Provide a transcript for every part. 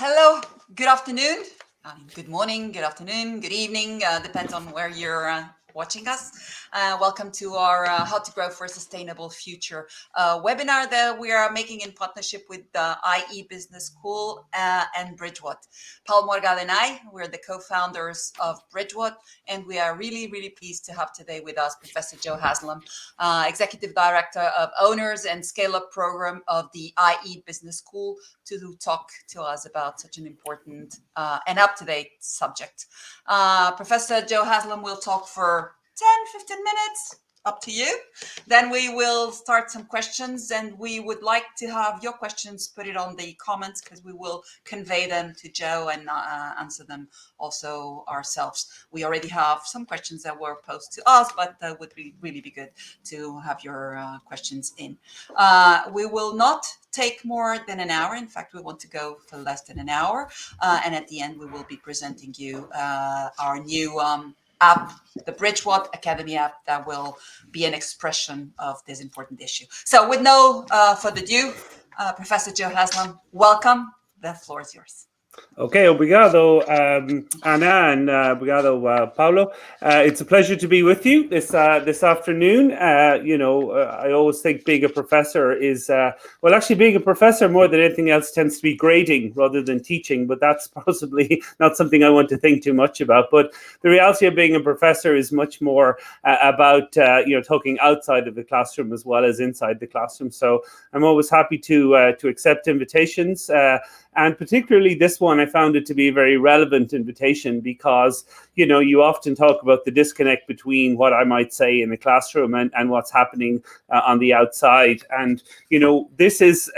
Hello, good afternoon, good morning, good afternoon, good evening, depends on where you're watching us. Welcome to our How to Grow for a Sustainable Future webinar that we are making in partnership with the IE Business School and Bridgewhat. Paula, Morgado and I, we're the co-founders of Bridgewhat, and we are really pleased to have today with us Professor Joe Haslam, Executive Director of Owners and Scaleup Program of the IE Business School, to talk to us about such an important and up-to-date subject. Professor Joe Haslam will talk for 10-15 minutes, up to you. Then we will start some questions, and we would like to have your questions, put it on the comments, because we will convey them to Joe and answer them also ourselves. We already have some questions that were posed to us, but that would really be good to have your questions in. We will not take more than an hour. In fact, we want to go for less than an hour. And at the end, we will be presenting you our new app, the Bridgewhat Academy app, that will be an expression of this important issue. So with no further ado, Professor Joe Haslam, welcome. The floor is yours. Okay, obrigado, Ana, and obrigado, Paulo. It's a pleasure to be with you this afternoon. I always think being a professor is, actually being a professor more than anything else tends to be grading rather than teaching, but that's possibly not something I want to think too much about. But the reality of being a professor is much more about, talking outside of the classroom as well as inside the classroom. So I'm always happy to accept invitations. And particularly this one, I found it to be a very relevant invitation because, you often talk about the disconnect between what I might say in the classroom and what's happening on the outside. And, this is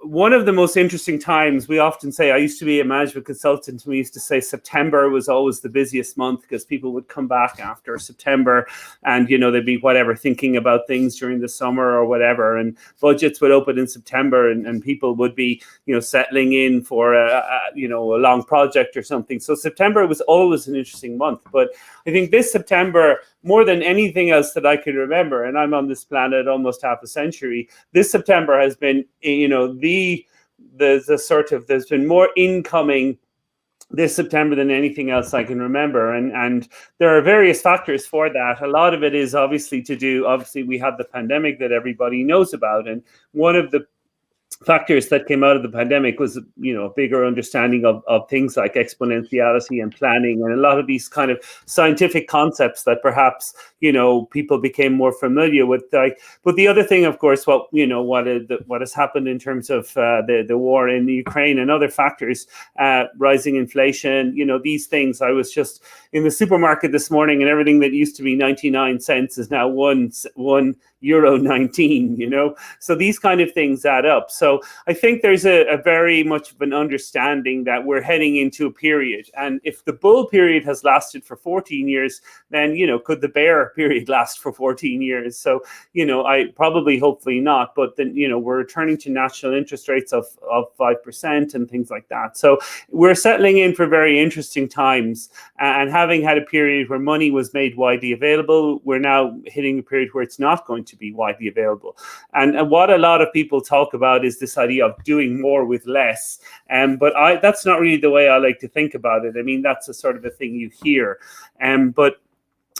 one of the most interesting times. We often say, I used to be a management consultant, and we used to say September was always the busiest month because people would come back after September and, they'd be thinking about things during the summer or whatever, and budgets would open in September and people would be, settling in for a long project or something. So September was always an interesting month. But I think this September, more than anything else that I can remember, and I'm on this planet almost half a century, this September has been, there's been more incoming this September than anything else I can remember. And there are various factors for that. A lot of it is obviously we had the pandemic that everybody knows about. And one of the factors that came out of the pandemic was, a bigger understanding of things like exponentiality and planning and a lot of these kind of scientific concepts that perhaps, people became more familiar with. But the other thing, of course, what has happened in terms of the war in Ukraine and other factors, rising inflation, these things. I was just in the supermarket this morning, and everything that used to be 99 cents is now €1.19, so these kind of things add up. So I think there's a very much of an understanding that we're heading into a period. And if the bull period has lasted for 14 years, then, could the bear period last for 14 years? So, hopefully not. But then, we're returning to national interest rates of 5% and things like that. So we're settling in for very interesting times. And having had a period where money was made widely available, we're now hitting a period where it's not going to be widely available. And what a lot of people talk about is this idea of doing more with less. But that's not really the way I like to think about it. I mean, that's a sort of a thing you hear. But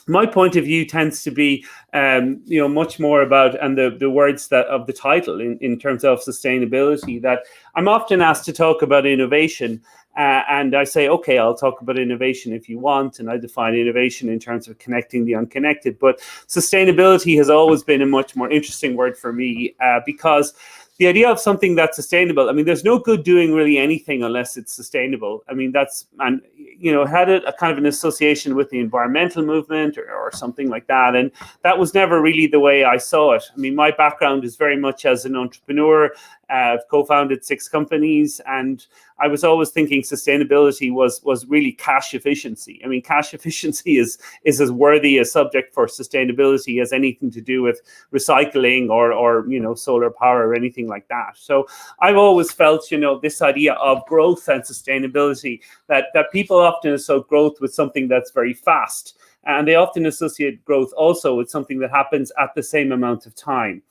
my point of view tends to be, much more about, and the words that of the title in terms of sustainability, that I'm often asked to talk about innovation. And I say, okay, I'll talk about innovation if you want. And I define innovation in terms of connecting the unconnected. But sustainability has always been a much more interesting word for me because the idea of something that's sustainable, I mean, there's no good doing really anything unless it's sustainable. I mean, had a kind of an association with the environmental movement or something like that. And that was never really the way I saw it. I mean, my background is very much as an entrepreneur. I've co-founded 6 companies, and I was always thinking sustainability was really cash efficiency. I mean, cash efficiency is as worthy a subject for sustainability as anything to do with recycling or solar power or anything like that. So I've always felt, this idea of growth and sustainability, that people often associate growth with something that's very fast. And they often associate growth also with something that happens at the same amount of time.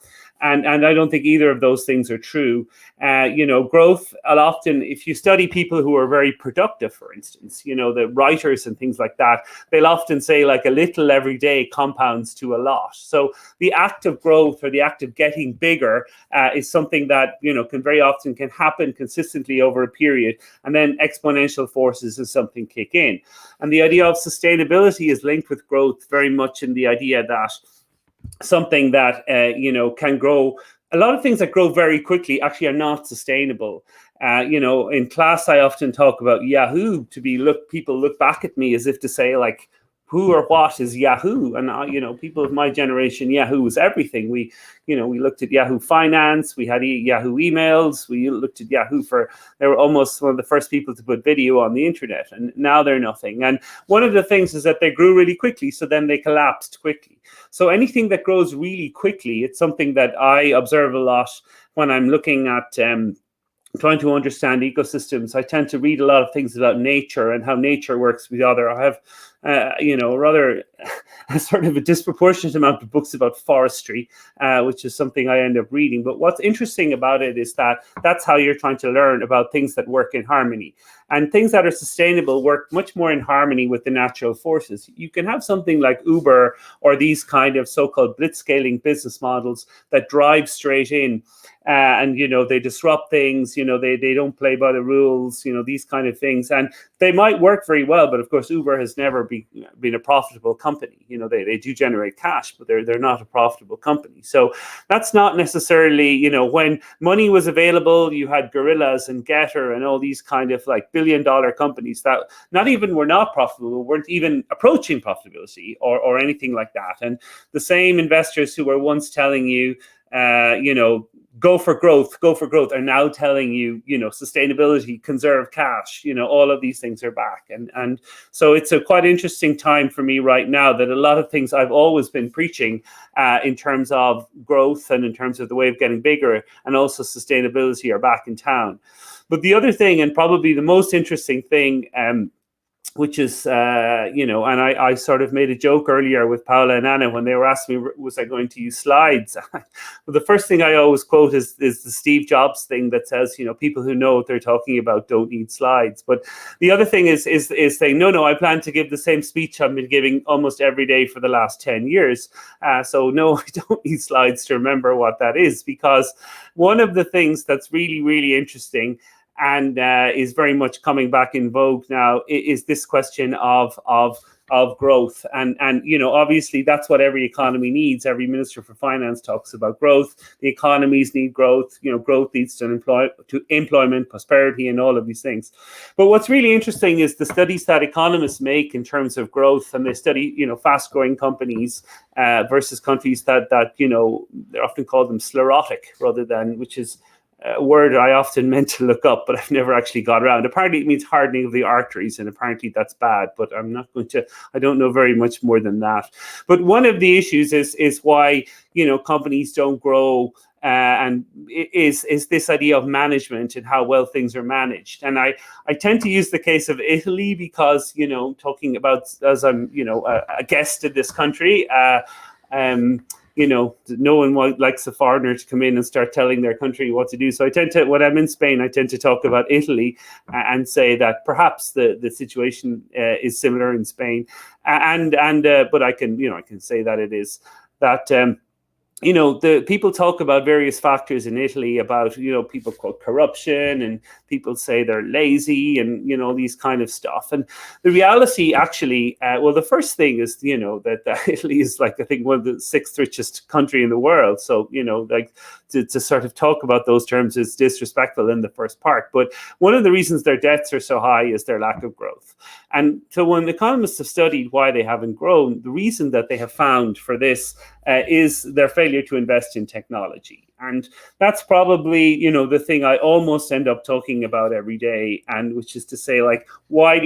And I don't think either of those things are true. Growth, often, if you study people who are very productive, for instance, the writers and things like that, they'll often say like a little every day compounds to a lot. So the act of growth or the act of getting bigger is something that, can happen consistently over a period, and then exponential forces of something kick in. And the idea of sustainability is linked with growth very much in the idea that something that can grow. A lot of things that grow very quickly actually are not sustainable. In class, I often talk about Yahoo people look back at me as if to say like, who or what is Yahoo? And people of my generation, Yahoo was everything. We looked at Yahoo Finance, we had Yahoo emails, we looked at Yahoo they were almost one of the first people to put video on the internet, and now they're nothing. And one of the things is that they grew really quickly, so then they collapsed quickly. So anything that grows really quickly, it's something that I observe a lot when I'm looking at trying to understand ecosystems. I tend to read a lot of things about nature and how nature works with other. I have, rather sort of a disproportionate amount of books about forestry, which is something I end up reading. But what's interesting about it is that that's how you're trying to learn about things that work in harmony. And things that are sustainable work much more in harmony with the natural forces. You can have something like Uber or these kind of so-called blitzscaling business models that drive straight in. And they disrupt things, they don't play by the rules, these kind of things, and they might work very well, but of course Uber has never been a profitable company. They do generate cash, but they're not a profitable company. So that's not necessarily, when money was available, you had Gorillas and Getter and all these kind of like billion-dollar companies that not even were not profitable, weren't even approaching profitability or anything like that. And the same investors who were once telling you, go for growth, are now telling you, sustainability, conserve cash, all of these things are back. And so it's a quite interesting time for me right now that a lot of things I've always been preaching in terms of growth and in terms of the way of getting bigger and also sustainability are back in town. But the other thing, and probably the most interesting thing, which is, and I sort of made a joke earlier with Paula and Anna when they were asking me, was I going to use slides? Well, the first thing I always quote is the Steve Jobs thing that says, people who know what they're talking about don't need slides. But the other thing is saying, no, I plan to give the same speech I've been giving almost every day for the last 10 years. So no, I don't need slides to remember what that is, because one of the things that's really, really interesting and is very much coming back in vogue now is this question of growth. And obviously that's what every economy needs. Every Minister for Finance talks about growth. The economies need growth. Growth leads to employment, prosperity, and all of these things. But what's really interesting is the studies that economists make in terms of growth, and they study, fast-growing companies versus countries that they often call them sclerotic, rather than, which is a word I often meant to look up, but I've never actually got around. Apparently it means hardening of the arteries, and apparently that's bad, but I don't know very much more than that. But one of the issues is why, companies don't grow, and is this idea of management and how well things are managed. And I tend to use the case of Italy because, talking about, as I'm, a guest in this country, no one likes a foreigner to come in and start telling their country what to do. So when I'm in Spain, I tend to talk about Italy and say that perhaps the situation is similar in Spain. But I can say that it is that, the people talk about various factors in Italy about, people quote corruption, and people say they're lazy, and, these kind of stuff. And the reality actually, the first thing is, that Italy is like, I think, one of the 6th richest country in the world. So, to sort of talk about those terms is disrespectful in the first part. But one of the reasons their debts are so high is their lack of growth. And so when economists have studied why they haven't grown, the reason that they have found for this is their failure to invest in technology. And that's probably, the thing I almost end up talking about every day, and which is to say, like, why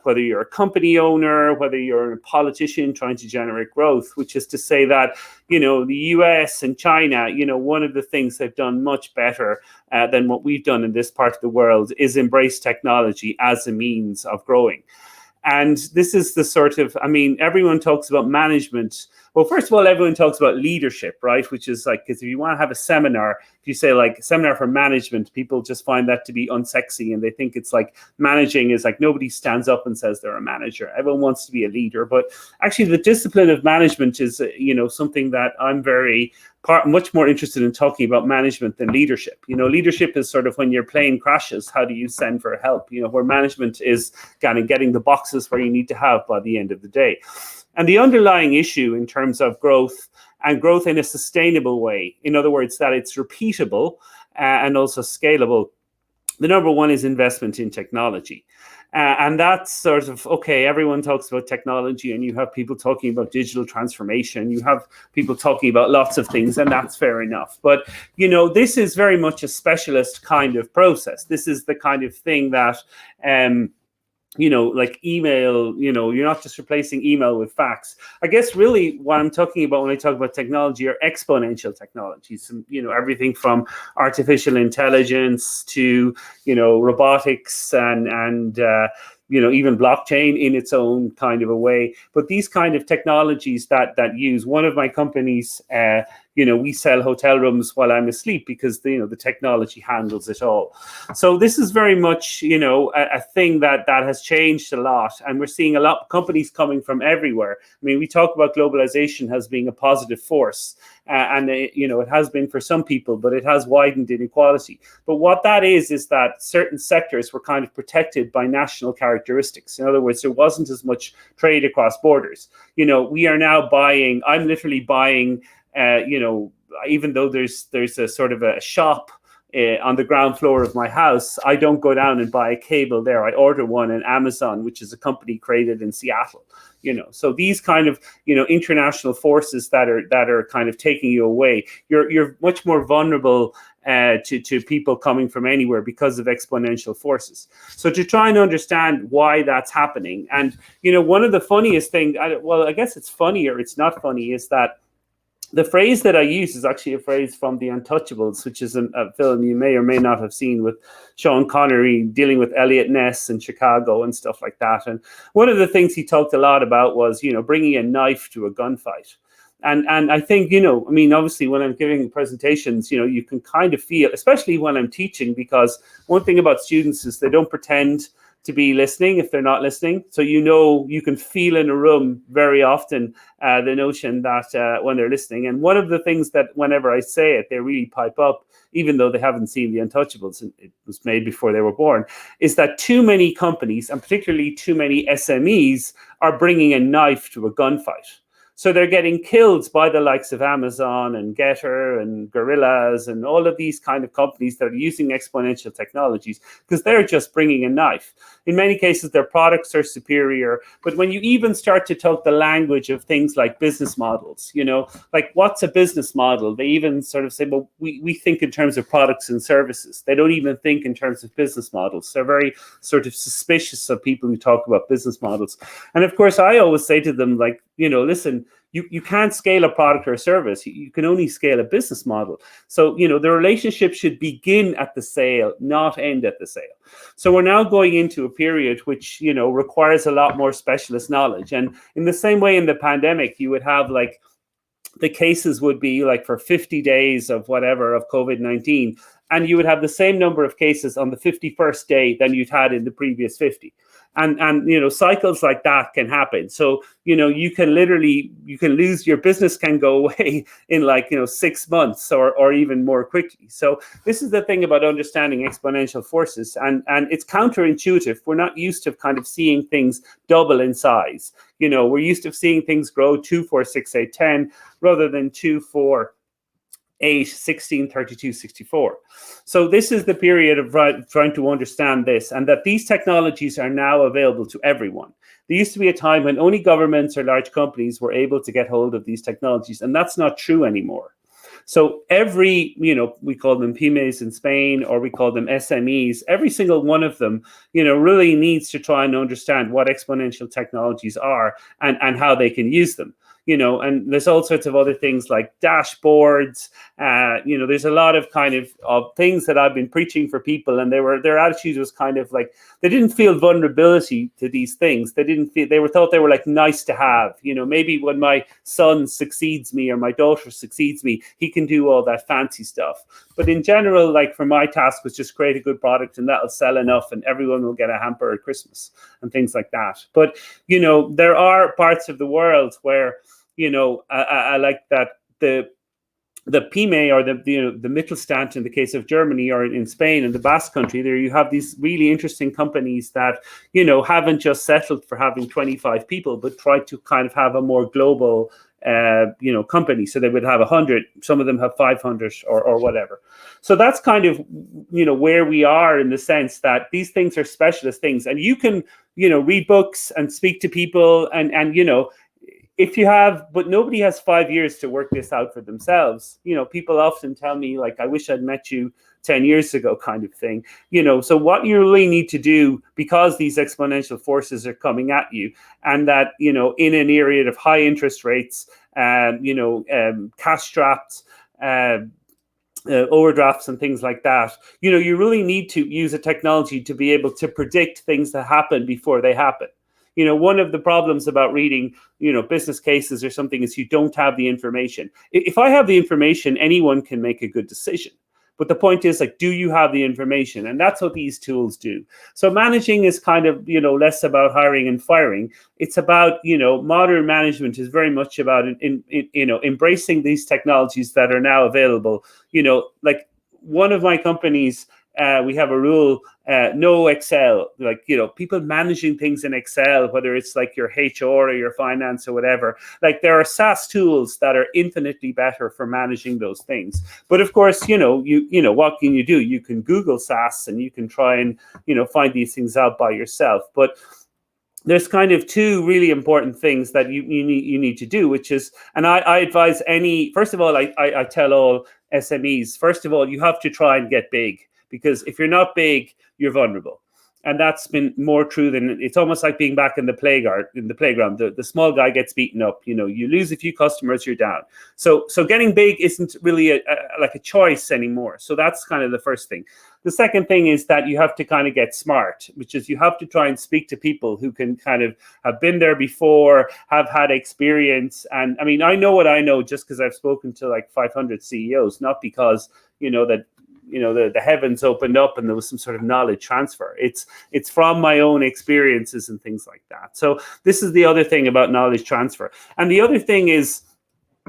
whether you're a company owner, whether you're a politician trying to generate growth, which is to say that, the US and China, one of the things they've done much better than what we've done in this part of the world is embrace technology as a means of growing. And this is the sort of, everyone talks about management, Well, first of all, everyone talks about leadership, right? Which is like, because if you want to have a seminar, if you say like seminar for management, people just find that to be unsexy, and they think it's like managing is like nobody stands up and says they're a manager. Everyone wants to be a leader, but actually the discipline of management is, something that I'm much more interested in talking about management than leadership. Leadership is sort of when your plane crashes, how do you send for help? Where management is kind of getting the boxes where you need to have by the end of the day. And the underlying issue in terms of growth, and growth in a sustainable way, in other words, that it's repeatable and also scalable, the number one is investment in technology. And that's sort of, okay, everyone talks about technology, and you have people talking about digital transformation. You have people talking about lots of things, and that's fair enough. But, this is very much a specialist kind of process. This is the kind of thing that, like email, you're not just replacing email with fax. I guess really what I'm talking about when I talk about technology are exponential technologies, everything from artificial intelligence to, robotics and even blockchain in its own kind of a way. But these kind of technologies that use, one of my companies, we sell hotel rooms while I'm asleep because the technology handles it all. So this is very much a thing that has changed a lot, and we're seeing a lot of companies coming from everywhere. I mean, we talk about globalization as being a positive force, and it has been for some people, but it has widened inequality. But what that is that certain sectors were kind of protected by national characteristics. In other words, there wasn't as much trade across borders. We are now buying. I'm literally buying. Even though there's a sort of a shop on the ground floor of my house, I don't go down and buy a cable there. I order one on Amazon, which is a company created in Seattle. So these kind of international forces that are kind of taking you away, you're much more vulnerable to people coming from anywhere because of exponential forces. So to try and understand why that's happening, and one of the funniest things, I guess it's funny or it's not funny, is that the phrase that I use is actually a phrase from The Untouchables, which is a film you may or may not have seen with Sean Connery dealing with Elliot Ness in Chicago and stuff like that. And one of the things he talked a lot about was, bringing a knife to a gunfight. And I think, obviously when I'm giving presentations, you can kind of feel, especially when I'm teaching, because one thing about students is they don't pretend to be listening if they're not listening. So you can feel in a room very often the notion that when they're listening. And one of the things that whenever I say it, they really pipe up, even though they haven't seen The Untouchables, and it was made before they were born, is that too many companies, and particularly too many SMEs, are bringing a knife to a gunfight. So they're getting killed by the likes of Amazon and Getter and Gorillas and all of these kind of companies that are using exponential technologies because they're just bringing a knife. In many cases, their products are superior. But when you even start to talk the language of things like business models, like what's a business model? They even sort of say, well, we think in terms of products and services. They don't even think in terms of business models. They're very sort of suspicious of people who talk about business models. And of course, I always say to them, like, listen, you can't scale a product or a service. You can only scale a business model. So, the relationship should begin at the sale, not end at the sale. So we're now going into a period which, requires a lot more specialist knowledge. And in the same way in the pandemic, you would have like the cases would be like for 50 days of whatever of COVID-19, and you would have the same number of cases on the 51st day than you'd had in the previous 50. And cycles like that can happen. So you can lose your business, can go away in 6 months or even more quickly. So this is the thing about understanding exponential forces, and it's counterintuitive. We're not used to kind of seeing things double in size. We're used to seeing things grow 2, 4, 6, 8, 10 rather than 2, 4, 8, 16, 32, 64. So this is the period of trying to understand this, and that these technologies are now available to everyone. There used to be a time when only governments or large companies were able to get hold of these technologies, and that's not true anymore. So every, we call them pymes in Spain, or we call them SMEs, every single one of them, really needs to try and understand what exponential technologies are and how they can use them. and there's all sorts of other things like dashboards. There's a lot of kind of things that I've been preaching for people, and their attitude was kind of like they didn't feel vulnerability to these things. Thought they were like nice to have. Maybe when my son succeeds me or my daughter succeeds me, he can do all that fancy stuff. But in general, like for my task was just create a good product and that'll sell enough and everyone will get a hamper at Christmas and things like that. But, there are parts of the world where, I like that the PYME or the Mittelstand in the case of Germany, or in Spain in the Basque Country, there you have these really interesting companies that, haven't just settled for having 25 people, but try to kind of have a more global company. So they would have 100, some of them have 500 or whatever. So that's kind of, where we are in the sense that these things are specialist things, and you can, read books and speak to people and if you have, but nobody has 5 years to work this out for themselves. People often tell me like, I wish I'd met you 10 years ago kind of thing. So what you really need to do, because these exponential forces are coming at you, and that, in an area of high interest rates, cash strapped, overdrafts and things like that, you really need to use a technology to be able to predict things that happen before they happen. One of the problems about reading, business cases or something is you don't have the information. If I have the information, anyone can make a good decision. But the point is, like, do you have the information? And that's what these tools do. So managing is kind of, less about hiring and firing. It's about, modern management is very much about, embracing these technologies that are now available. Like one of my companies, we have a rule, no Excel, like, people managing things in Excel, whether it's like your HR or your finance or whatever, like there are SaaS tools that are infinitely better for managing those things. But of course, what can you do? You can Google SaaS and you can try and, find these things out by yourself. But there's kind of two really important things that you need to do, which is, and I advise first of all, I tell all SMEs, first of all, you have to try and get big. Because if you're not big, you're vulnerable. And that's been more true than, it's almost like being back in the playground. The small guy gets beaten up. You lose a few customers, you're down. So getting big isn't really like a choice anymore. So that's kind of the first thing. The second thing is that you have to kind of get smart, which is you have to try and speak to people who can kind of have been there before, have had experience. And I mean, I know what I know just because I've spoken to like 500 CEOs, not because, the heavens opened up and there was some sort of knowledge transfer. It's from my own experiences and things like that. So this is the other thing about knowledge transfer. And the other thing is,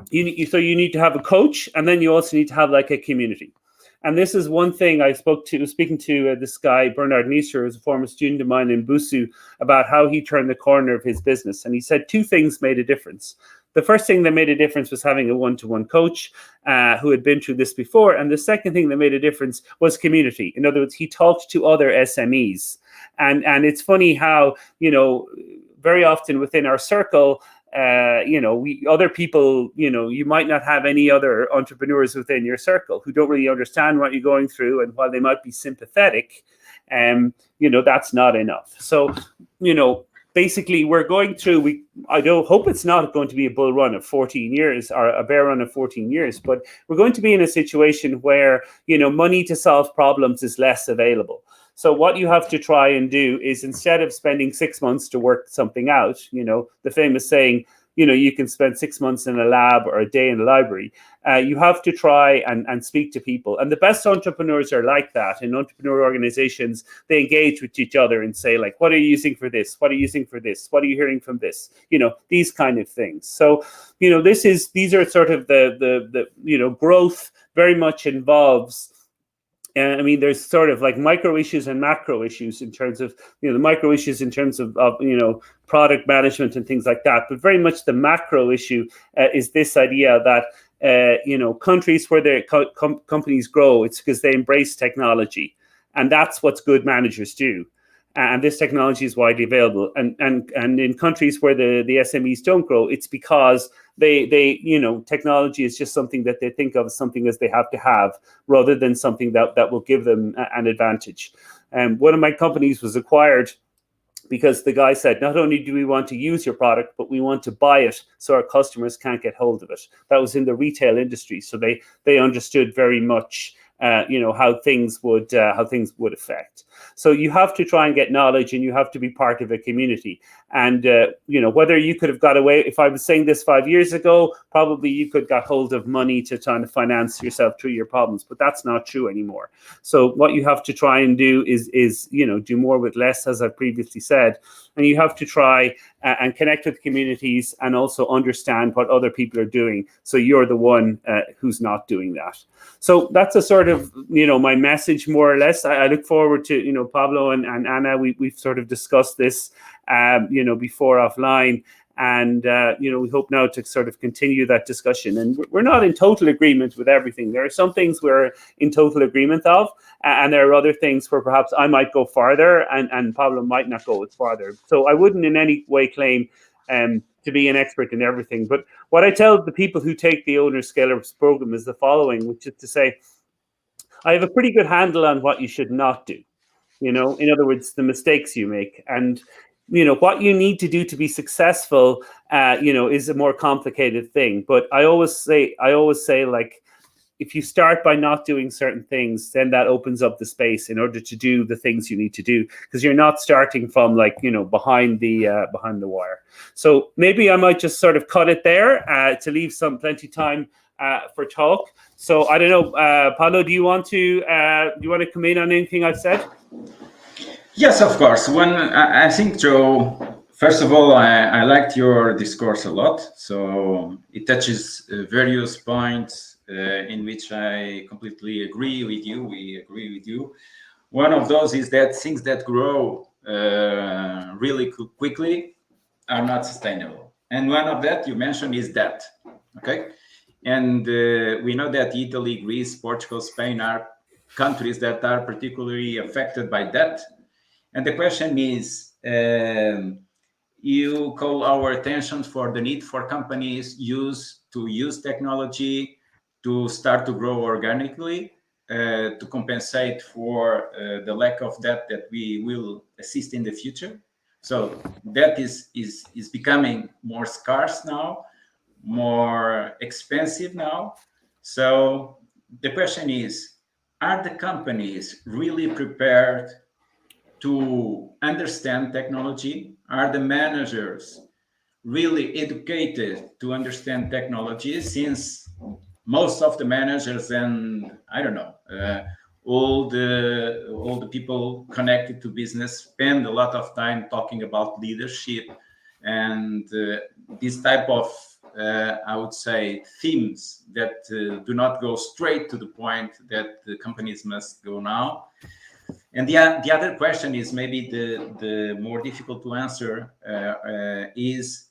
you need to have a coach, and then you also need to have like a community. And this is one thing I was speaking to this guy, Bernard Nieser, who's a former student of mine in Busu, about how he turned the corner of his business. And he said two things made a difference. The first thing that made a difference was having a one-to-one coach who had been through this before. And the second thing that made a difference was community. In other words, he talked to other SMEs. And it's funny how, very often within our circle, other people, you might not have any other entrepreneurs within your circle who don't really understand what you're going through. And while they might be sympathetic, that's not enough. So, basically, we're going through, I don't hope it's not going to be a bull run of 14 years or a bear run of 14 years, but we're going to be in a situation where, money to solve problems is less available. So what you have to try and do is, instead of spending 6 months to work something out, the famous saying, you can spend 6 months in a lab or a day in a library. You have to try and speak to people. And the best entrepreneurs are like that. In entrepreneur organizations, they engage with each other and say, like, what are you using for this? What are you using for this? What are you hearing from this? These kind of things. So, these are sort of the growth very much involves. There's sort of like micro issues and macro issues in terms of, the micro issues in terms of product management and things like that. But very much the macro issue is this idea that, countries where their companies grow, it's because they embrace technology. And that's what good managers do. And this technology is widely available. And in countries where the SMEs don't grow, it's because they technology is just something that they think of as something as they have to have, rather than something that will give them an advantage. One of my companies was acquired because the guy said, not only do we want to use your product, but we want to buy it so our customers can't get hold of it. That was in the retail industry, so they understood very much how things would affect. So you have to try and get knowledge, and you have to be part of a community. And whether you could have got away, if I was saying this 5 years ago, probably you could got hold of money to try to finance yourself through your problems, but that's not true anymore. So what you have to try and do is do more with less, as I previously said, and you have to try and connect with communities and also understand what other people are doing, so you're the one who's not doing that. So that's a sort of my message, more or less. I look forward to Paulo and Anna. We've sort of discussed this before offline, and we hope now to sort of continue that discussion. And we're not in total agreement with everything. There are some things we're in total agreement of, and there are other things where perhaps I might go farther and Paulo might not go as farther. So I wouldn't in any way claim to be an expert in everything. But what I tell the people who take the Owner Scaleup program is the following, which is to say, I have a pretty good handle on what you should not do. In other words, the mistakes you make, and what you need to do to be successful, is a more complicated thing. But I always say, like, if you start by not doing certain things, then that opens up the space in order to do the things you need to do, because you're not starting from behind the wire. So maybe I might just sort of cut it there to leave plenty time for talk. So I don't know, Paulo, do you want to come in on anything I've said? Yes, of course. I think, Joe, first of all, I liked your discourse a lot. So it touches various points in which I completely agree with you. We agree with you. One of those is that things that grow really quickly are not sustainable. And one of that you mentioned is debt. Okay. And we know that Italy, Greece, Portugal, Spain are countries that are particularly affected by debt. And the question is, you call our attention for the need for companies to use technology to start to grow organically, to compensate for the lack of debt that we will assist in the future. So that is becoming more scarce now, more expensive now. So the question is, are the companies really prepared to understand technology? Are the managers really educated to understand technology? Since most of the managers and all the people connected to business spend a lot of time talking about leadership and this type of I would say themes that do not go straight to the point that the companies must go now. And the other question is maybe the more difficult to answer is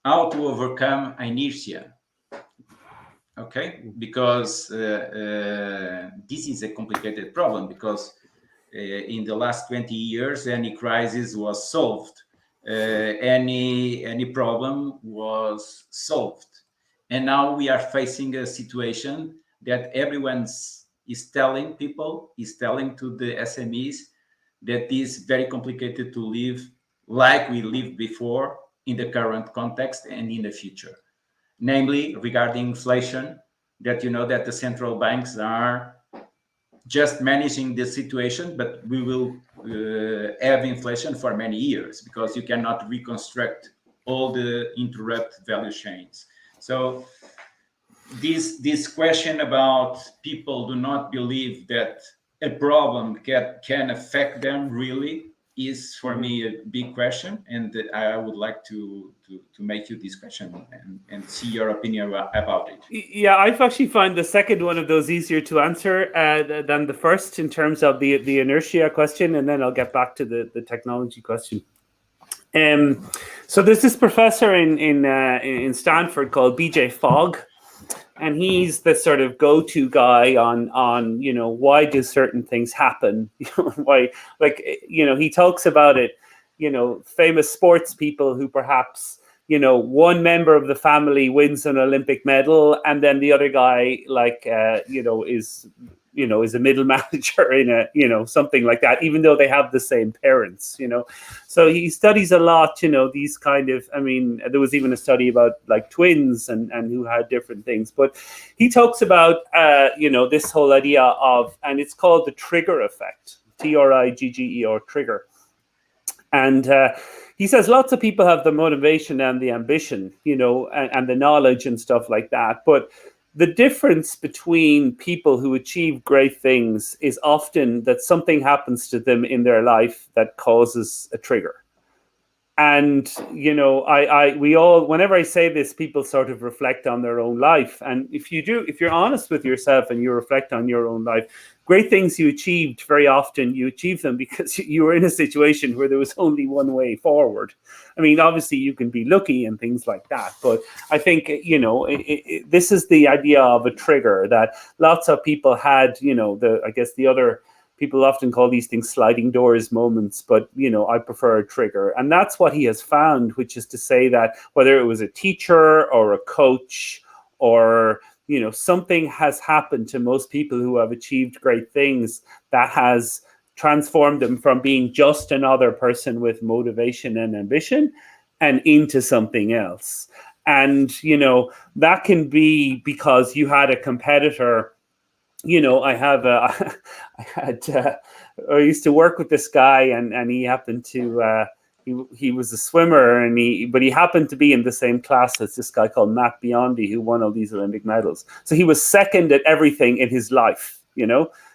how to overcome inertia. Okay, because this is a complicated problem, because in the last 20 years, any crisis was solved. Any problem was solved. And now we are facing a situation that everyone is telling to the SMEs that is very complicated to live like we lived before in the current context and in the future. Namely, regarding inflation, that that the central banks are just managing the situation, but we will have inflation for many years, because you cannot reconstruct all the interrupt value chains. So this question about people do not believe that a problem can affect them really is for me a big question, and I would like to make you this question and see your opinion about it. Yeah, I've actually found the second one of those easier to answer than the first, in terms of the inertia question, and then I'll get back to the technology question. So there's this professor in Stanford called BJ Fogg, and he's the sort of go-to guy on why do certain things happen. Why, he talks about it. Famous sports people who perhaps one member of the family wins an Olympic medal, and then the other guy, like, is a middle manager in a, something like that, even though they have the same parents, So he studies a lot, these kind of, there was even a study about like twins and who had different things. But he talks about, this whole idea of, and it's called the trigger effect, TRIGGER, trigger. And he says lots of people have the motivation and the ambition, and the knowledge and stuff like that. But the difference between people who achieve great things is often that something happens to them in their life that causes a trigger. And, we all, whenever I say this, people sort of reflect on their own life. And if you're honest with yourself and you reflect on your own life, great things you achieved, very often you achieve them because you were in a situation where there was only one way forward. Obviously you can be lucky and things like that, but I think, this is the idea of a trigger that lots of people had, the other people often call these things sliding doors moments, but, I prefer a trigger. And that's what he has found, which is to say that whether it was a teacher or a coach or, something has happened to most people who have achieved great things that has transformed them from being just another person with motivation and ambition and into something else. And, that can be because you had a competitor. I used to work with this guy, and he happened to, he was a swimmer, but he happened to be in the same class as this guy called Matt Biondi, who won all these Olympic medals. So he was second at everything in his life,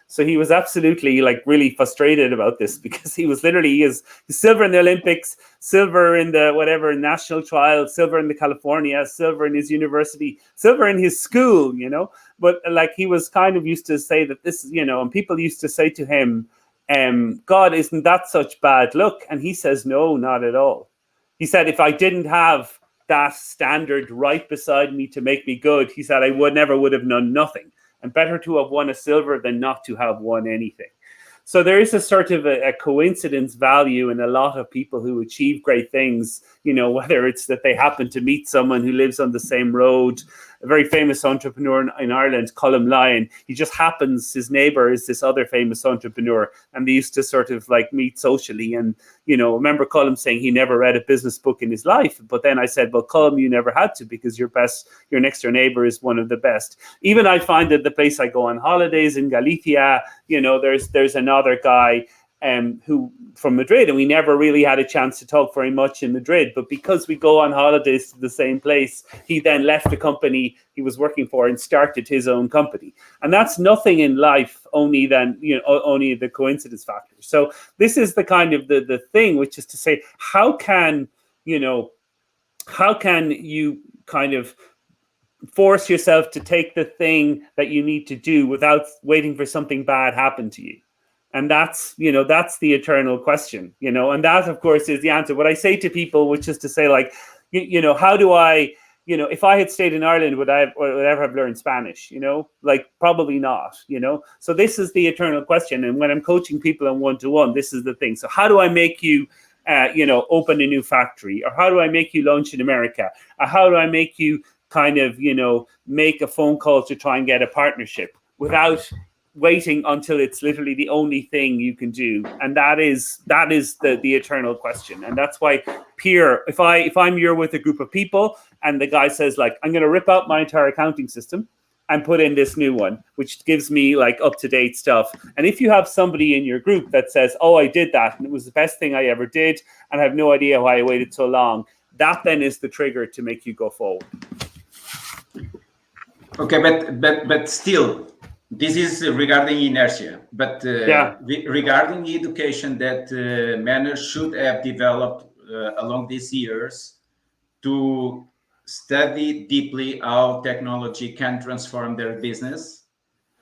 So he was absolutely really frustrated about this because he was literally, he's silver in the Olympics, silver in the whatever national trial, silver in the California, silver in his university, silver in his school, But he was kind of used to say that this, and people used to say to him, God, isn't that such bad luck? And he says, no, not at all. He said, if I didn't have that standard right beside me to make me good, he said, I never would have done nothing. And better to have won a silver than not to have won anything. So there is a sort of a coincidence value in a lot of people who achieve great things, whether it's that they happen to meet someone who lives on the same road, a very famous entrepreneur in Ireland, Colm Lyon. He just happens, his neighbor is this other famous entrepreneur, and they used to sort of meet socially. And, I remember Colm saying he never read a business book in his life. But then I said, well, Colm, you never had to, because your next door neighbor is one of the best. Even I find that the place I go on holidays in Galicia, there's another guy who from Madrid, and we never really had a chance to talk very much in Madrid, but because we go on holidays to the same place, he then left the company he was working for and started his own company. And that's nothing in life, only the coincidence factor. So this is the kind of the thing, which is to say, how can you kind of force yourself to take the thing that you need to do without waiting for something bad happen to you? And that's the eternal question, and that, of course, is the answer. What I say to people, which is to say, how do I, if I had stayed in Ireland, would I ever have learned Spanish? Probably not, So this is the eternal question. And when I'm coaching people on one-to-one, this is the thing. So how do I make you, open a new factory? Or how do I make you launch in America? Or how do I make you kind of, make a phone call to try and get a partnership without waiting until it's literally the only thing you can do? And that is the eternal question. And that's why if I'm here with a group of people and the guy says, I'm going to rip out my entire accounting system and put in this new one, which gives me up-to-date stuff. And if you have somebody in your group that says, oh, I did that and it was the best thing I ever did and I have no idea why I waited so long, that then is the trigger to make you go forward. Okay, but still, this is regarding inertia, but regarding education that managers should have developed along these years to study deeply how technology can transform their business.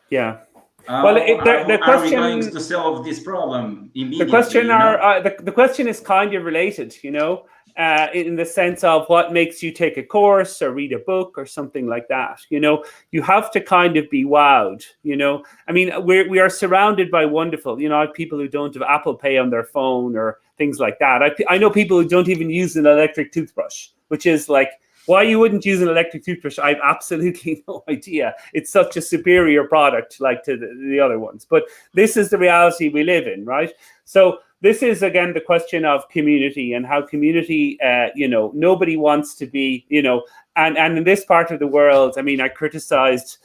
Yeah. Are we going to solve this problem immediately? The question is kind of related, in the sense of what makes you take a course or read a book or something like that. You have to kind of be wowed. We are surrounded by wonderful, people who don't have Apple Pay on their phone or things like that. I know people who don't even use an electric toothbrush. which is like, why you wouldn't use an electric toothbrush, I have absolutely no idea. It's such a superior product, like to the other ones. But this is the reality we live in, right? So this is, again, the question of community and how community, nobody wants to be, and in this part of the world, I mean, I criticized,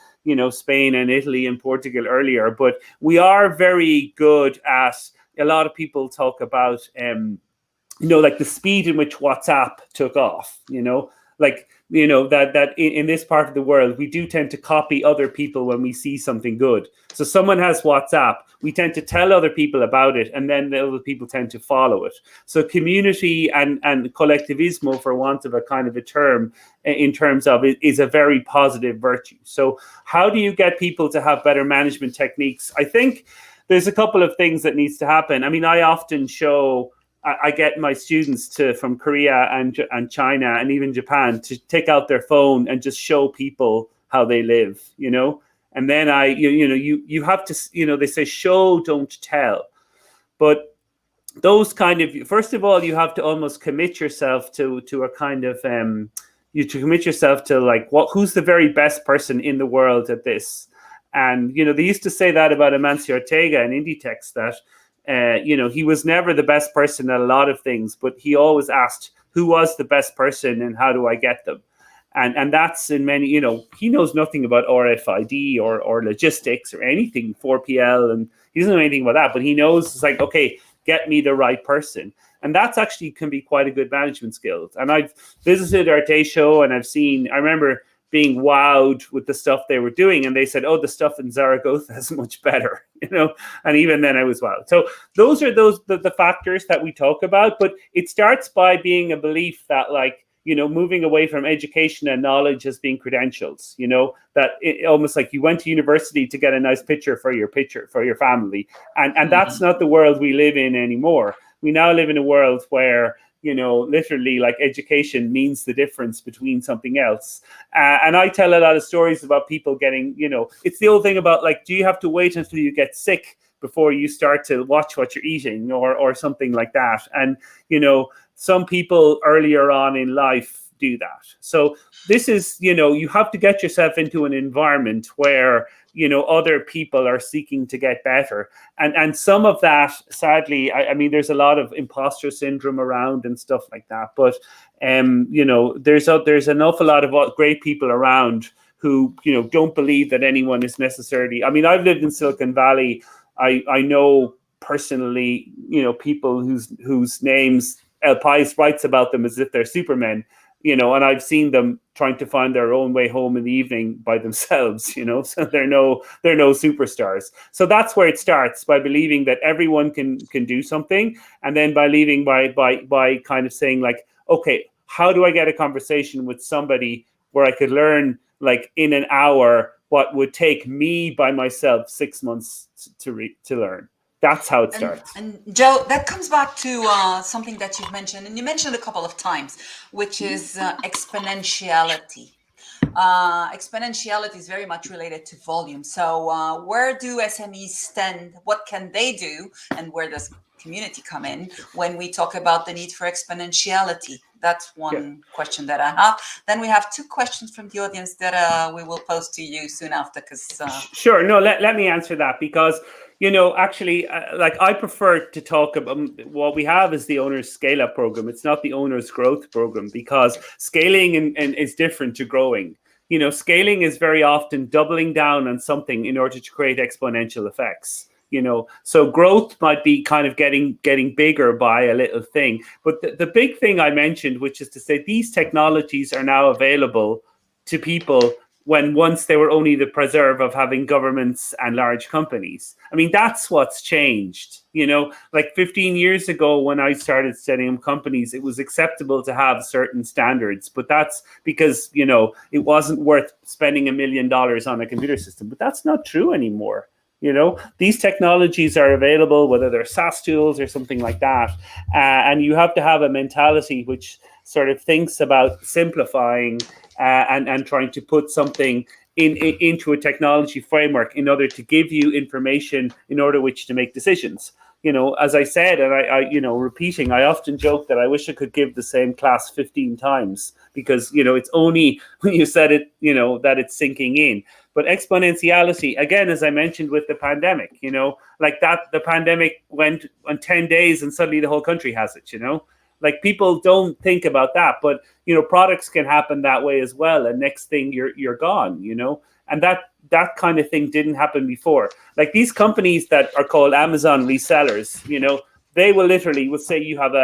Spain and Italy and Portugal earlier, but we are very good at, a lot of people talk about, like the speed in which WhatsApp took off, like, that in this part of the world, we do tend to copy other people when we see something good. So someone has WhatsApp, we tend to tell other people about it, and then the other people tend to follow it. So community and collectivismo, for want of a kind of a term, in terms of it, is a very positive virtue. So how do you get people to have better management techniques? I think there's a couple of things that needs to happen. I mean, I often show, I get my students from Korea and China and even Japan to take out their phone and just show people how they live, and then you have to, they say show, don't tell. But those kind of, first of all, you have to almost commit yourself to a kind of, you to commit yourself to like, who's the very best person in the world at this? And, they used to say that about Amancio Ortega in Inditex, that, he was never the best person at a lot of things, but he always asked who was the best person and how do I get them? And that's in many, he knows nothing about RFID or logistics or anything, 4PL, and he doesn't know anything about that, but he knows it's like, okay, get me the right person. And that's actually can be quite a good management skills. And I've visited Arte Show and I remember being wowed with the stuff they were doing. And they said, oh, the stuff in Zaragoza is much better, and even then I was wowed. So those are the factors that we talk about, but it starts by being a belief that like, moving away from education and knowledge as being credentials, that it, almost like you went to university to get a nice picture for your family. And that's not the world we live in anymore. We now live in a world where, literally like education means the difference between something else. And I tell a lot of stories about people getting, it's the old thing about like, do you have to wait until you get sick before you start to watch what you're eating or something like that? And, some people earlier on in life do that. So this is, you have to get yourself into an environment where, other people are seeking to get better. And some of that, sadly, I mean, there's a lot of imposter syndrome around and stuff like that. But, there's an awful lot of great people around who, don't believe that anyone is necessarily, I mean, I've lived in Silicon Valley. I know personally, people whose names El Pais writes about them as if they're supermen, and I've seen them trying to find their own way home in the evening by themselves, so they're no superstars. So that's where it starts, by believing that everyone can do something, and then by leaving by kind of saying like, okay, how do I get a conversation with somebody where I could learn like in an hour what would take me by myself 6 months to learn. That's how it starts. And Joe, that comes back to something that you've mentioned, and you mentioned a couple of times, which is exponentiality. Exponentiality is very much related to volume. So where do SMEs stand? What can they do? And where does community come in when we talk about the need for exponentiality? That's one question that I have. Then we have two questions from the audience that we will pose to you soon after. Sure. No, let me answer that, because actually, like I prefer to talk about what we have is the owner's Scaleup program. It's not the owner's growth program, because scaling and is different to growing. Scaling is very often doubling down on something in order to create exponential effects. So growth might be kind of getting bigger by a little thing. But the big thing I mentioned, which is to say these technologies are now available to people when once they were only the preserve of having governments and large companies. I mean, that's what's changed. Like 15 years ago when I started setting up companies, it was acceptable to have certain standards, but that's because, it wasn't worth spending $1 million on a computer system. But that's not true anymore. These technologies are available, whether they're SaaS tools or something like that. And you have to have a mentality which sort of thinks about simplifying and trying to put something into a technology framework in order to give you information in order which to make decisions. as I said, and I repeating, I often joke that I wish I could give the same class 15 times, because, it's only when you said it, that it's sinking in. But exponentiality, again, as I mentioned with the pandemic, like that, the pandemic went on 10 days and suddenly the whole country has it, like people don't think about that, but, products can happen that way as well. And next thing you're gone, and that kind of thing didn't happen before. Like these companies that are called Amazon resellers, they will literally would say you have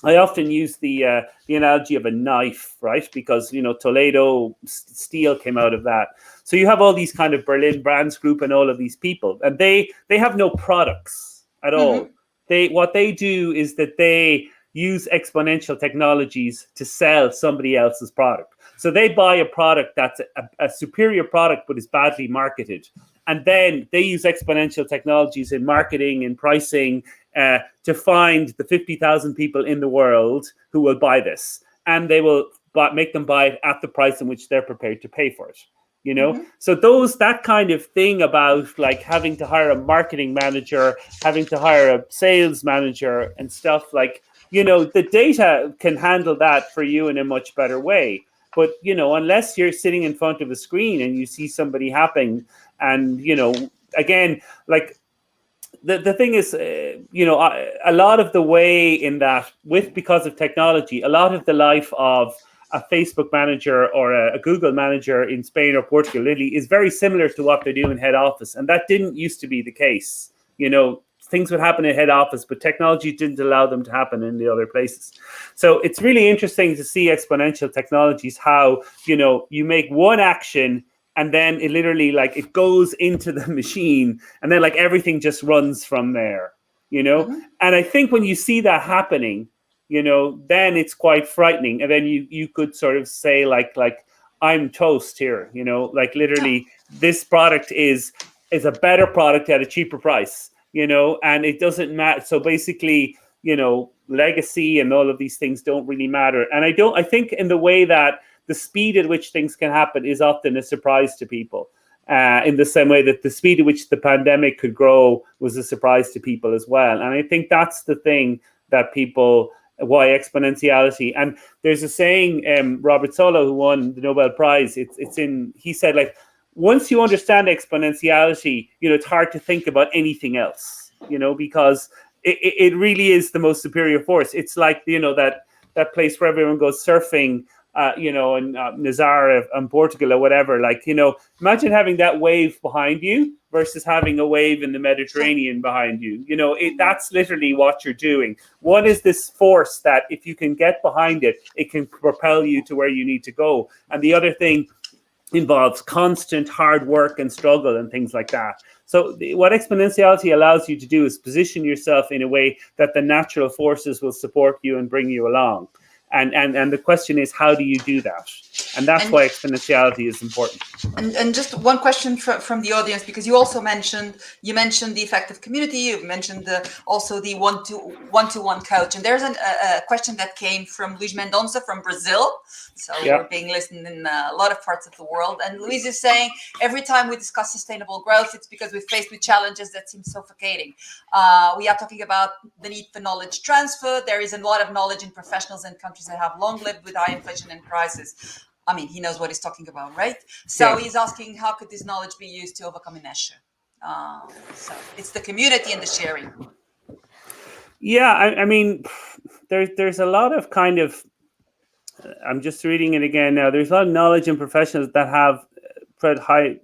I often use the analogy of a knife, right? Because, Toledo steel came out of that. So you have all these kind of Berlin Brands Group and all of these people, and they have no products at all. What they do is that they use exponential technologies to sell somebody else's product. So they buy a product that's a superior product, but is badly marketed. And then they use exponential technologies in marketing and pricing to find the 50,000 people in the world who will buy this. And they will make them buy it at the price in which they're prepared to pay for it. So that kind of thing about like having to hire a marketing manager, having to hire a sales manager and stuff, like, the data can handle that for you in a much better way. But, unless you're sitting in front of a screen and you see somebody happen, and, again, like the thing is, a lot of the way in that because of technology, a lot of the life of a Facebook manager or a Google manager in Spain or Portugal, Italy, is very similar to what they do in head office. And that didn't used to be the case. Things would happen in head office, but technology didn't allow them to happen in the other places. So it's really interesting to see exponential technologies, how, you make one action and then it literally like it goes into the machine and then like everything just runs from there, And I think when you see that happening, then it's quite frightening. And then you could sort of say like I'm toast here, like literally this product is a better product at a cheaper price. And it doesn't matter. So basically, legacy and all of these things don't really matter. And I think in the way that the speed at which things can happen is often a surprise to people, in the same way that the speed at which the pandemic could grow was a surprise to people as well. And I think that's the thing that why exponentiality. And there's a saying, Robert Solow, who won the Nobel Prize, he said, like, once you understand exponentiality, it's hard to think about anything else, because it really is the most superior force. It's like, that place where everyone goes surfing, in Nazaré and Portugal or whatever. Like, imagine having that wave behind you versus having a wave in the Mediterranean behind you. That's literally what you're doing. One is this force that if you can get behind it, it can propel you to where you need to go. And the other thing involves constant hard work and struggle and things like that. So what exponentiality allows you to do is position yourself in a way that the natural forces will support you and bring you along. And the question is, how do you do that? And that's why exponentiality is important. And just one question from the audience, because you also mentioned the effective community. You mentioned also the one-to-one coach. And there's a question that came from Luis Mendonça from Brazil. So we're being listened in a lot of parts of the world. And Luis is saying, every time we discuss sustainable growth, it's because we're faced with challenges that seem suffocating. We are talking about the need for knowledge transfer. There is a lot of knowledge in professionals and countries that have long lived with high inflation and prices. I mean, he knows what he's talking about, right? So he's asking, how could this knowledge be used to overcome inertia? So it's the community and the sharing. Yeah, I mean, there's a lot of kind of, I'm just reading it again now. There's a lot of knowledge in professionals that have high.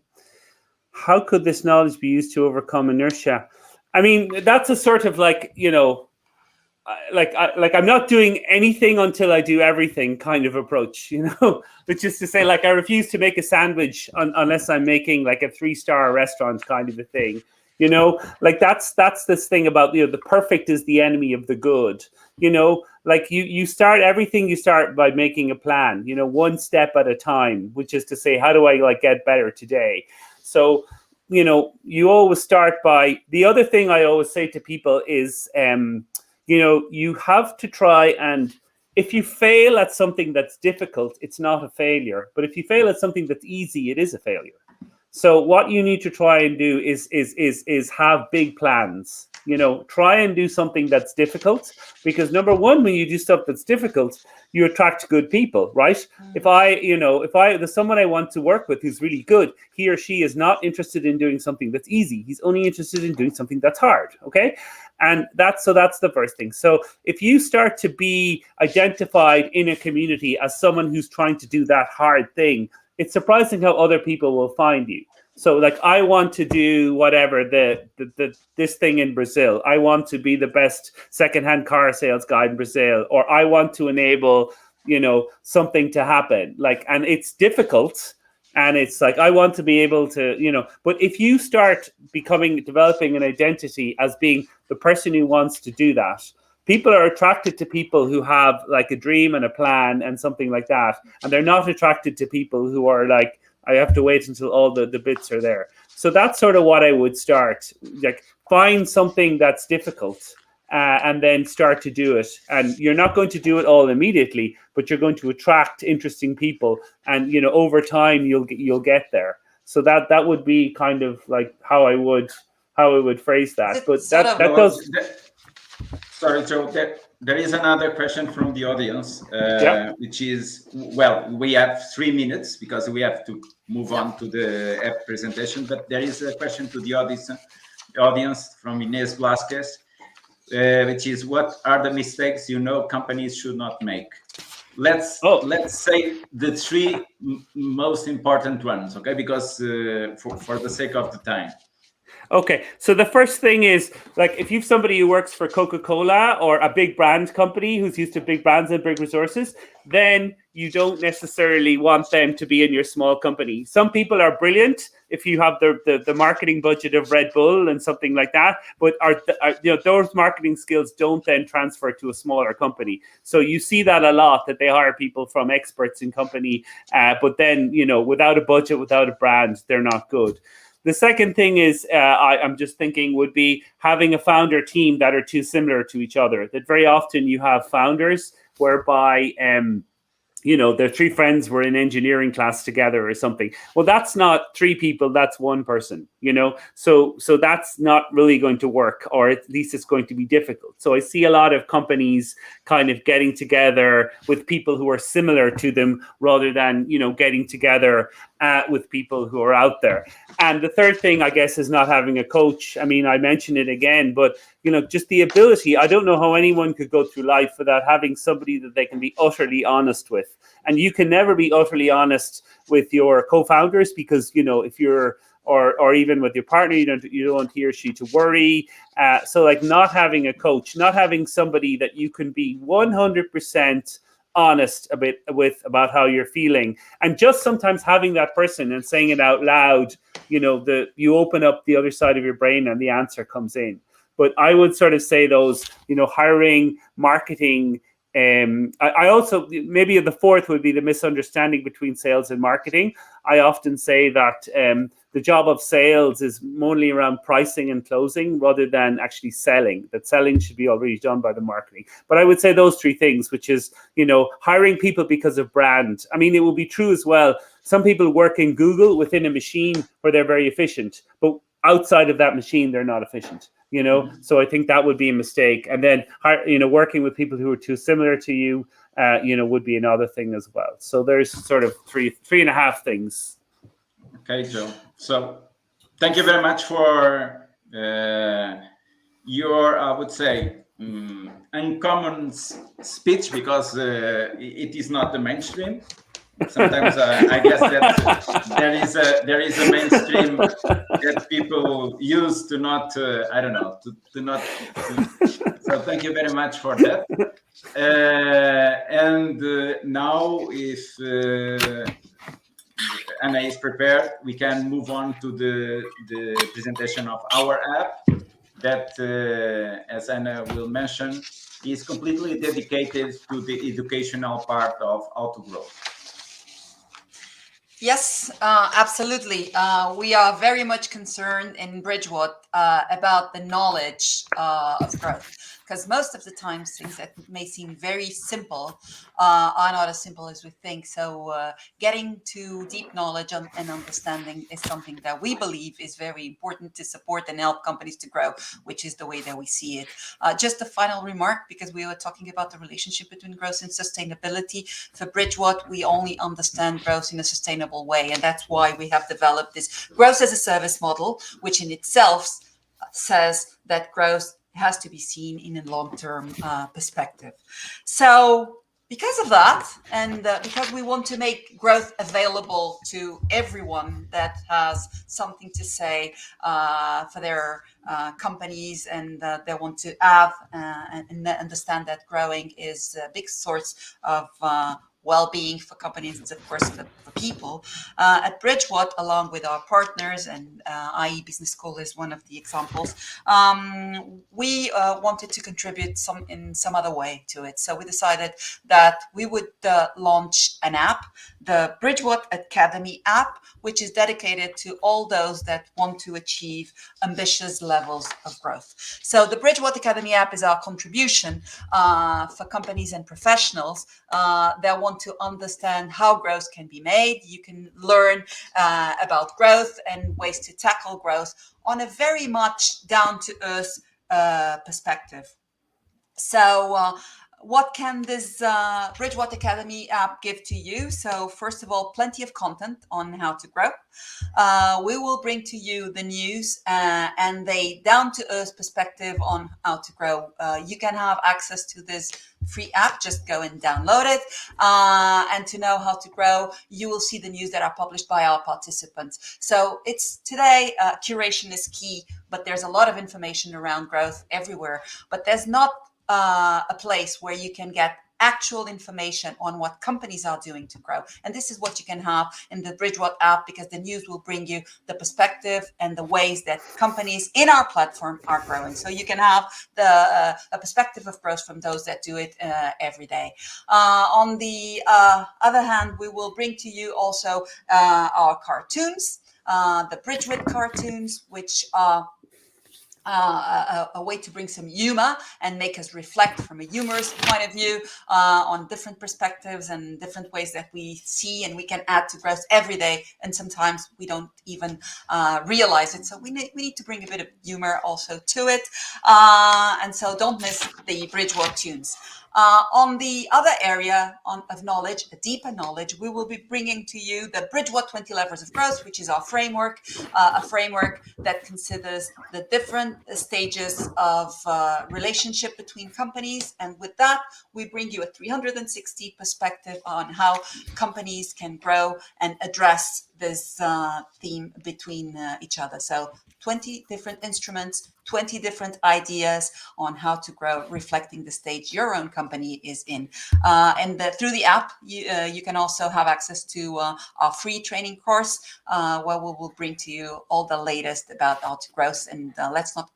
How could this knowledge be used to overcome inertia? I mean, that's a sort of like, I'm not doing anything until I do everything kind of approach, which is to say, like, I refuse to make a sandwich unless I'm making like a 3-star restaurant kind of a thing, like that's this thing about, the perfect is the enemy of the good, like you start everything, you start by making a plan, one step at a time, which is to say, how do I like get better today? So, you always start by, the other thing I always say to people is, you have to try, and if you fail at something that's difficult, it's not a failure. But if you fail at something that's easy, it is a failure. So what you need to try and do is have big plans, try and do something that's difficult, because number one, when you do stuff that's difficult, you attract good people, right? If there's someone I want to work with who's really good, he or she is not interested in doing something that's easy. He's only interested in doing something that's hard. Okay. And that's the first thing. So if you start to be identified in a community as someone who's trying to do that hard thing, it's surprising how other people will find you. So like, I want to do whatever this thing in Brazil. I want to be the best secondhand car sales guy in Brazil, or I want to enable, something to happen. Like, and it's difficult. And it's like, I want to be able to, but if you start developing an identity as being the person who wants to do that, people are attracted to people who have like a dream and a plan and something like that. And they're not attracted to people who are like, I have to wait until all the bits are there. So that's sort of what I would start. Like, find something that's difficult and then start to do it. And you're not going to do it all immediately, but you're going to attract interesting people. And, over time, you'll get there. So that would be kind of like how I would phrase that. But that does. Sorry, Joe. There is another question from the audience, which is, well, we have 3 minutes because we have to move on to the app presentation. But there is a question to the audience from Inez Velasquez, which is, what are the mistakes companies should not make? Let's say the 3 most important ones, okay? Because for the sake of the time. Okay, so the first thing is, like, if you've somebody who works for Coca-Cola or a big brand company who's used to big brands and big resources, then you don't necessarily want them to be in your small company. Some people are brilliant if you have the marketing budget of Red Bull and something like that, but those marketing skills don't then transfer to a smaller company. So you see that a lot, that they hire people from experts in company, but then, without a budget, without a brand, they're not good. The second thing is, I'm just thinking, would be having a founder team that are too similar to each other. That very often you have founders whereby, their 3 friends were in engineering class together or something. Well, that's not 3 people, that's 1 person, So that's not really going to work, or at least it's going to be difficult. So I see a lot of companies kind of getting together with people who are similar to them rather than, getting together with people who are out there. And the third thing, I guess, is not having a coach. I mean, I mentioned it again, but just the ability. I don't know how anyone could go through life without having somebody that they can be utterly honest with. And you can never be utterly honest with your co-founders, because, if you're, or even with your partner, you don't want he or she to worry. So like, not having a coach, not having somebody that you can be 100% honest about how you're feeling, and just sometimes having that person and saying it out loud, you open up the other side of your brain and the answer comes in. But I would sort of say those, hiring, marketing. I also, maybe the fourth would be the misunderstanding between sales and marketing. I often say that the job of sales is mainly around pricing and closing rather than actually selling. That selling should be already done by the marketing. But I would say those 3 things, which is, hiring people because of brand. I mean, it will be true as well. Some people work in Google within a machine where they're very efficient, but outside of that machine, they're not efficient. So I think that would be a mistake. And then, working with people who are too similar to you, would be another thing as well. So there's sort of 3.5 things. Okay, Joe. So thank you very much for your, I would say, uncommon speech, because it is not the mainstream. Sometimes I guess that there is a mainstream that people use to not, I don't know, to not. So thank you very much for that. And now, if Anna is prepared, we can move on to the presentation of our app that, as Anna will mention, is completely dedicated to the educational part of how to grow. Yes, absolutely. We are very much concerned in Bridgewhat about the knowledge of growth. because most of the times things that may seem very simple are not as simple as we think. So getting to deep knowledge and understanding is something that we believe is very important to support and help companies to grow, which is the way that we see it. Just a final remark, because we were talking about the relationship between growth and sustainability. For Bridgewhat, we only understand growth in a sustainable way, and that's why we have developed this growth as a service model, which in itself says that growth has to be seen in a long-term perspective. So because of that, and because we want to make growth available to everyone that has something to say for their companies, and they want to have and understand that growing is a big source of well-being for companies and of course for people. At Bridgewhat, along with our partners, and IE Business School is one of the examples, we wanted to contribute in some other way to it. So we decided that we would launch an app, the Bridgewhat Academy app, which is dedicated to all those that want to achieve ambitious levels of growth. So the Bridgewhat Academy app is our contribution for companies and professionals that want to understand how growth can be made. You can learn about growth and ways to tackle growth on a very much down-to-earth perspective. So what can this Bridgewhat Academy app give to you? So first of all, plenty of content on how to grow. We will bring to you the news and the down-to-earth perspective on how to grow. You can have access to this free app. Just go and download it. And to know how to grow, you will see the news that are published by our participants. So it's today, curation is key, but there's a lot of information around growth everywhere. But there's not a place where you can get actual information on what companies are doing to grow. And this is what you can have in the Bridgewhat app, because the news will bring you the perspective and the ways that companies in our platform are growing. So you can have a perspective of growth from those that do it every day. On the other hand, we will bring to you also our cartoons, the Bridgewhat cartoons, which are a way to bring some humor and make us reflect from a humorous point of view on different perspectives and different ways that we see and we can add to growth every day. And sometimes we don't even realize it. So we need to bring a bit of humor also to it. And so don't miss the Bridgewhat tunes. On the other area of knowledge, a deeper knowledge, we will be bringing to you the Bridgewhat 20 Levers of Growth, which is our framework, a framework that considers the different stages of relationship between companies. And with that, we bring you a 360 perspective on how companies can grow and address this theme between each other. So 20 different instruments, 20 different ideas on how to grow, reflecting the stage your own company is in. And through the app, you can also have access to our free training course, where we will bring to you all the latest about how to grow. And let's not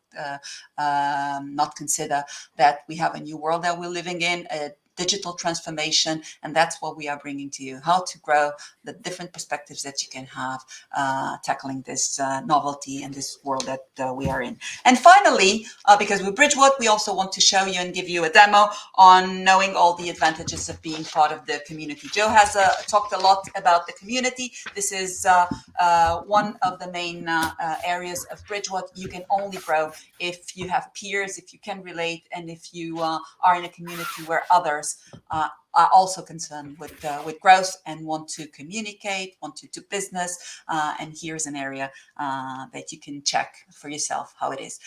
consider that we have a new world that we're living in, a digital transformation, and that's what we are bringing to you, how to grow, the different perspectives that you can have tackling this novelty and this world that we are in. And finally, because with Bridgewhat, we also want to show you and give you a demo on knowing all the advantages of being part of the community. Joe has talked a lot about the community. This is one of the main areas of Bridgewhat. You can only grow if you have peers, if you can relate, and if you are in a community where others are also concerned with growth and want to communicate, want to do business. And here's an area that you can check for yourself how it is.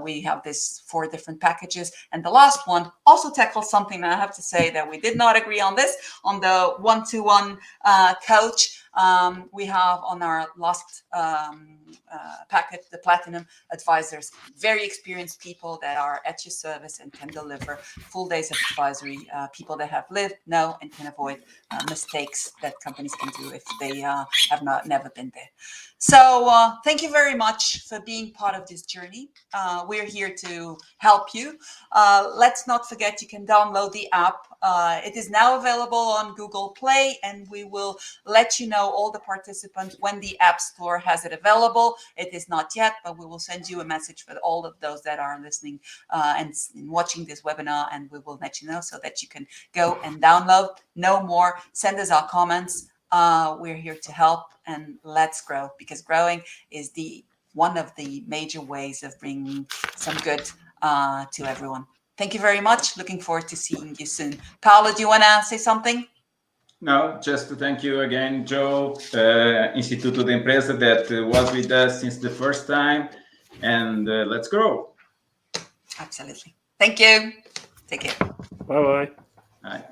We have this 4 different packages. And the last one also tackles something I have to say that we did not agree on this, on the one-to-one coach. We have on our last packet, the Platinum Advisors, very experienced people that are at your service and can deliver full days of advisory, people that have lived, know, and can avoid mistakes that companies can do if they have never been there. So thank you very much for being part of this journey. We're here to help you. Let's not forget, you can download the app It is now available on Google Play, and we will let you know, all the participants, when the App Store has it available. It is not yet, but we will send you a message for all of those that are listening and watching this webinar, and we will let you know so that you can go and download, know more, send us our comments. We're here to help, and let's grow, because growing is one of the major ways of bringing some good to everyone. Thank you very much. Looking forward to seeing you soon. Paula, do you want to say something? No, just to thank you again, Joe, Instituto de Empresa, that was with us since the first time, and let's grow. Absolutely. Thank you. Take care. Bye-bye. Bye.